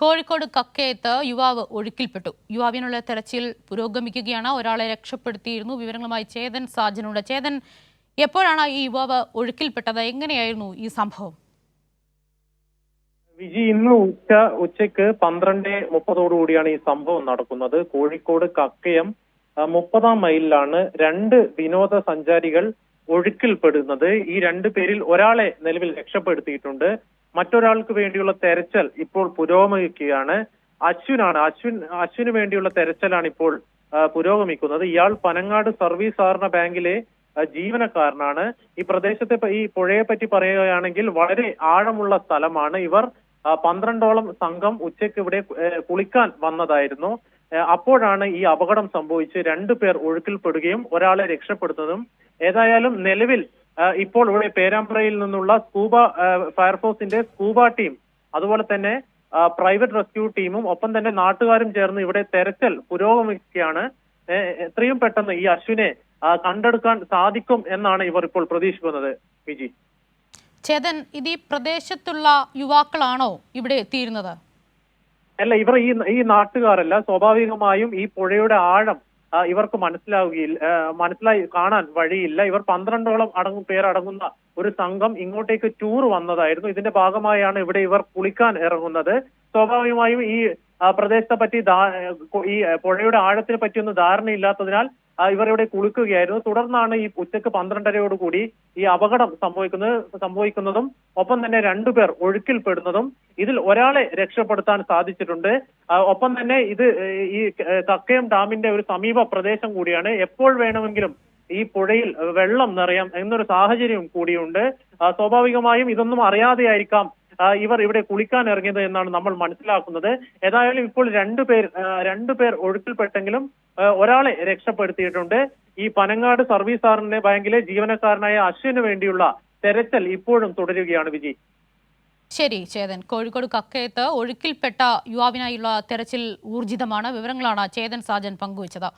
കോഴിക്കോട് കക്കയത്ത് യുവാവ് ഒഴുക്കിൽപ്പെട്ടു. യുവാവിനുള്ള തെരച്ചിൽ പുരോഗമിക്കുകയാണ്. ഒരാളെ രക്ഷപ്പെടുത്തിയിരുന്നു. വിവരങ്ങളുമായി ചേതൻ സാജനുണ്ട്. ചേതൻ, എപ്പോഴാണ് ഈ യുവാവ് ഒഴുക്കിൽപ്പെട്ടത്? എങ്ങനെയായിരുന്നു ഈ സംഭവം? വിജി, ഇന്ന് ഉച്ചയ്ക്ക് 12:30 ഈ സംഭവം നടക്കുന്നത്. കോഴിക്കോട് കക്കയം 30-ാം മൈലിലാണ് രണ്ട് വിനോദസഞ്ചാരികൾ ഒഴുക്കിൽപ്പെടുന്നത്. ഈ രണ്ടു പേരിൽ ഒരാളെ നിലവിൽ രക്ഷപ്പെടുത്തിയിട്ടുണ്ട്. മറ്റൊരാൾക്ക് വേണ്ടിയുള്ള തെരച്ചിൽ ഇപ്പോൾ പുരോഗമിക്കുകയാണ്. അശ്വിന് വേണ്ടിയുള്ള തെരച്ചിലാണ് ഇപ്പോൾ പുരോഗമിക്കുന്നത്. ഇയാൾ പനങ്ങാട് സർവീസ് സഹകരണ ബാങ്കിലെ ജീവനക്കാരനാണ്. ഈ പ്രദേശത്തെ ഈ പുഴയെ പറ്റി പറയുകയാണെങ്കിൽ വളരെ ആഴമുള്ള സ്ഥലമാണ്. ഇവർ 12ഓളം സംഘം ഉച്ചയ്ക്ക് ഇവിടെ കുളിക്കാൻ വന്നതായിരുന്നു. അപ്പോഴാണ് ഈ അപകടം സംഭവിച്ച് രണ്ടുപേർ ഒഴുക്കിൽപ്പെടുകയും ഒരാളെ രക്ഷപ്പെടുന്നതും. ഏതായാലും നിലവിൽ ഇപ്പോൾ ഇവിടെ പേരാമ്പ്രയിൽ നിന്നുള്ള ഫയർഫോഴ്സിന്റെ സ്കൂബ ടീം, അതുപോലെ തന്നെ പ്രൈവറ്റ് റെസ്ക്യൂ ടീമും ഒപ്പം തന്നെ നാട്ടുകാരും ചേർന്ന് ഇവിടെ തെരച്ചിൽ പുരോഗമിക്കുകയാണ്. എത്രയും പെട്ടെന്ന് ഈ അശ്വിനെ കണ്ടെടുക്കാൻ സാധിക്കും എന്നാണ് ഇവർ ഇപ്പോൾ പ്രതീക്ഷിക്കുന്നത്. വിജി, ചേതൻ, ഇത് ഈ പ്രദേശത്തുള്ള യുവാക്കളാണോ ഇവിടെ എത്തിയിരുന്നത്? അല്ല, ഇവർ ഈ നാട്ടുകാരല്ല. സ്വാഭാവികമായും ഈ പുഴയുടെ ആഴം ഇവർക്ക് മനസ്സിലായി കാണാൻ വഴിയില്ല. ഇവർ 12ഓളം പേരടങ്ങുന്ന ഒരു സംഘം ഇങ്ങോട്ടേക്ക് ടൂർ വന്നതായിരുന്നു. ഇതിന്റെ ഭാഗമായാണ് ഇവിടെ ഇവർ കുളിക്കാൻ ഇറങ്ങുന്നത്. സ്വാഭാവികമായും ഈ പ്രദേശത്തെ പറ്റി ഈ പുഴയുടെ ആഴത്തിനെ പറ്റിയൊന്നും ധാരണയില്ലാത്തതിനാൽ ഇവർ ഇവിടെ കുളിക്കുകയായിരുന്നു. തുടർന്നാണ് ഈ ഉച്ചയ്ക്ക് 12:30 ഈ അപകടം സംഭവിക്കുന്നതും ഒപ്പം തന്നെ രണ്ടുപേർ ഒഴുക്കിൽപ്പെടുന്നതും. ഇതിൽ ഒരാളെ രക്ഷപ്പെടുത്താൻ സാധിച്ചിട്ടുണ്ട്. ഒപ്പം തന്നെ ഇത് ഈ കക്കയം ഡാമിന്റെ ഒരു സമീപ പ്രദേശം കൂടിയാണ്. എപ്പോൾ വേണമെങ്കിലും ഈ പുഴയിൽ വെള്ളം നിറയാം എന്നൊരു സാഹചര്യം കൂടിയുണ്ട്. സ്വാഭാവികമായും ഇതൊന്നും അറിയാതെയായിരിക്കാം ഇവർ ഇവിടെ കുളിക്കാൻ ഇറങ്ങിയത് എന്നാണ് നമ്മൾ മനസ്സിലാക്കുന്നത്. ഏതായാലും ഇപ്പോൾ രണ്ടുപേർ ഒഴുക്കിൽപ്പെട്ടെങ്കിലും ഒരാളെ രക്ഷപ്പെടുത്തിയിട്ടുണ്ട്. ഈ പനങ്ങാട് സർവീസ് സഹകരണ ബാങ്കിലെ ജീവനക്കാരനായ അശ്വിന് വേണ്ടിയുള്ള തെരച്ചിൽ ഇപ്പോഴും തുടരുകയാണ്. വിജി, ശരി ചേതൻ. കോഴിക്കോട് കക്കയത്ത് ഒഴുക്കിൽപ്പെട്ട യുവാവിനായുള്ള തെരച്ചിൽ ഊർജിതമാണ്. വിവരങ്ങളാണ് ചേതൻ സാജൻ പങ്കുവച്ചത്.